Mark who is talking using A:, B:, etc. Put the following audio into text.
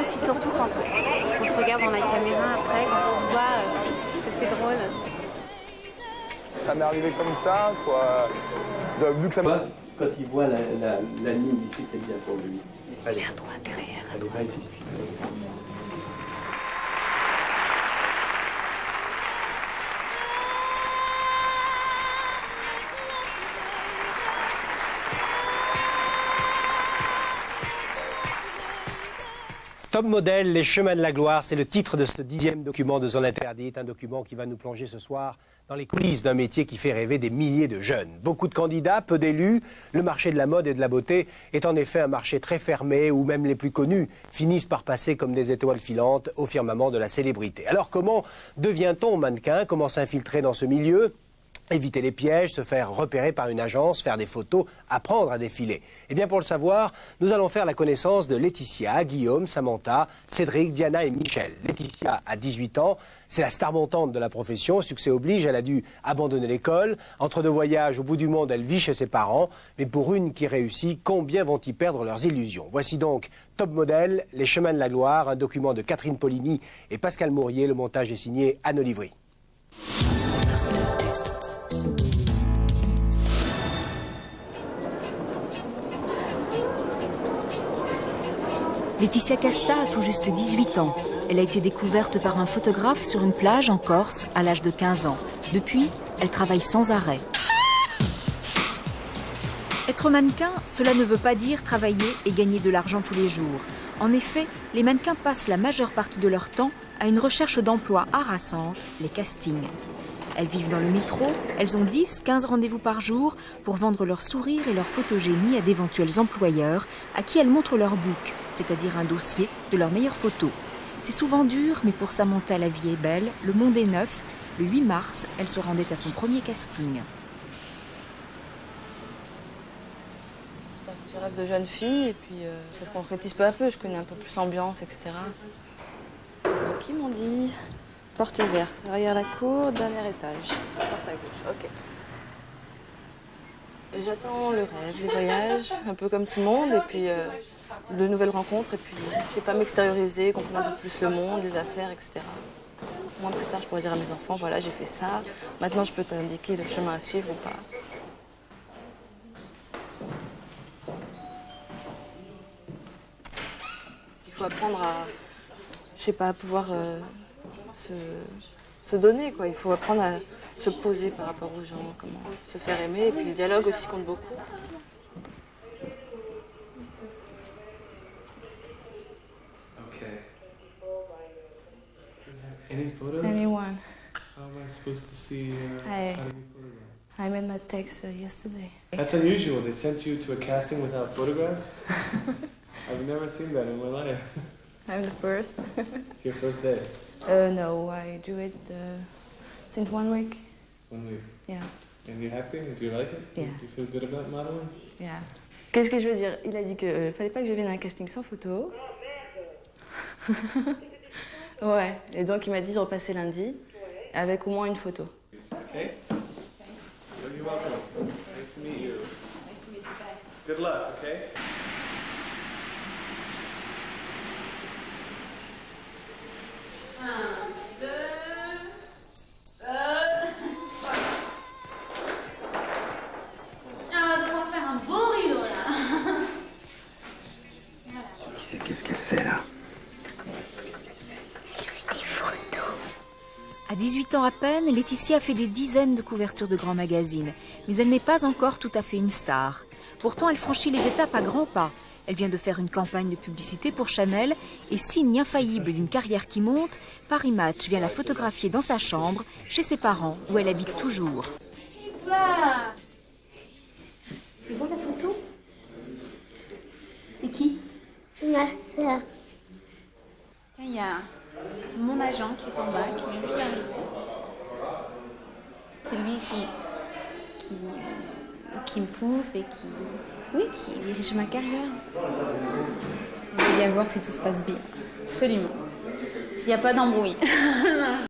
A: et puis surtout quand on se regarde dans la caméra après, quand on se voit, ça fait drôle.
B: Ça m'est arrivé comme ça, quoi. Vu que ça m'a...
C: Quand il voit la ligne ici, c'est bien pour lui.
A: Allez, à droite, derrière.
C: Allez, va ici.
D: Top modèle, les chemins de la gloire, c'est le titre de ce 10e document de Zone Interdite, un document qui va nous plonger ce soir dans les coulisses d'un métier qui fait rêver des milliers de jeunes. Beaucoup de candidats, peu d'élus. Le marché de la mode et de la beauté est en effet un marché très fermé où même les plus connus finissent par passer comme des étoiles filantes au firmament de la célébrité. Alors comment devient-on mannequin? Comment s'infiltrer dans ce milieu? Éviter les pièges, se faire repérer par une agence, faire des photos, apprendre à défiler. Eh bien, pour le savoir, nous allons faire la connaissance de Laetitia, Guillaume, Samantha, Cédric, Diana et Michel. Laetitia a 18 ans, c'est la star montante de la profession. Succès oblige, elle a dû abandonner l'école. Entre deux voyages au bout du monde, elle vit chez ses parents. Mais pour une qui réussit, combien vont-ils perdre leurs illusions? Voici donc Top Model, Les Chemins de la Gloire, un document de Catherine Poligny et Pascal Mourier. Le montage est signé Anne Olivry.
E: Laetitia Casta a tout juste 18 ans. Elle a été découverte par un photographe sur une plage en Corse à l'âge de 15 ans. Depuis, elle travaille sans arrêt. Être mannequin, cela ne veut pas dire travailler et gagner de l'argent tous les jours. En effet, les mannequins passent la majeure partie de leur temps à une recherche d'emploi harassante, les castings. Elles vivent dans le métro, elles ont 10-15 rendez-vous par jour pour vendre leur sourire et leur photogénie à d'éventuels employeurs à qui elles montrent leur book, c'est-à-dire un dossier de leurs meilleures photos. C'est souvent dur, mais pour Samantha, la vie est belle, le monde est neuf. Le 8 mars, elle se rendait à son premier casting.
F: C'est un petit rêve de jeune fille, et puis ça se concrétise peu à peu. Je connais un peu plus l'ambiance, etc. Donc ils m'ont dit... Porte verte, derrière la cour, dernier étage. Porte à gauche, ok. Et j'attends le rêve, les voyages, un peu comme tout le monde, et puis de nouvelles rencontres, et puis je sais pas, m'extérioriser, comprendre un peu plus le monde, les affaires, etc. Moi, plus tard, je pourrais dire à mes enfants, voilà, j'ai fait ça, maintenant je peux t'indiquer le chemin à suivre ou pas. Il faut apprendre à, je sais pas, à pouvoir... se donner, quoi. Il faut apprendre à se poser par rapport aux gens, comment se faire aimer, et puis le dialogue aussi compte beaucoup.
G: Okay. Any photos?
F: Anyone.
G: How am I supposed to see
F: Hi.
G: how you photograph?
F: I made my text yesterday.
G: That's unusual. They sent you to a casting without photographs? I've never seen that in my life.
F: I'm the first.
G: It's your first day?
F: No, I do it since 1 week.
G: 1 week.
F: Yeah.
G: And you happy? Do you like it?
F: Yeah.
G: Do you feel good about modeling?
F: Yeah. Qu'est-ce que je veux dire? Il a dit que fallait pas que je vienne à un casting sans photo. Ouais. Et donc il m'a dit de repasser lundi avec au moins une photo.
G: Okay. You're welcome. Nice to meet you.
A: Nice to meet you back.
G: Good luck, okay?
D: Qu'est-ce qu'elle fait là?
E: À 18 ans à peine, Laetitia a fait des dizaines de couvertures de grands magazines, mais elle n'est pas encore tout à fait une star. Pourtant, elle franchit les étapes à grands pas. Elle vient de faire une campagne de publicité pour Chanel et signe infaillible d'une carrière qui monte, Paris Match vient la photographier dans sa chambre, chez ses parents, où elle habite toujours.
A: Toi, c'est bon la photo? C'est qui?
H: Ma soeur.
A: Tiens, il y a mon agent qui est en bas, qui vient juste d'arriver. C'est lui qui me pousse et qui dirige ma carrière. On va bien voir si tout se passe bien. Absolument. S'il n'y a pas d'embrouille.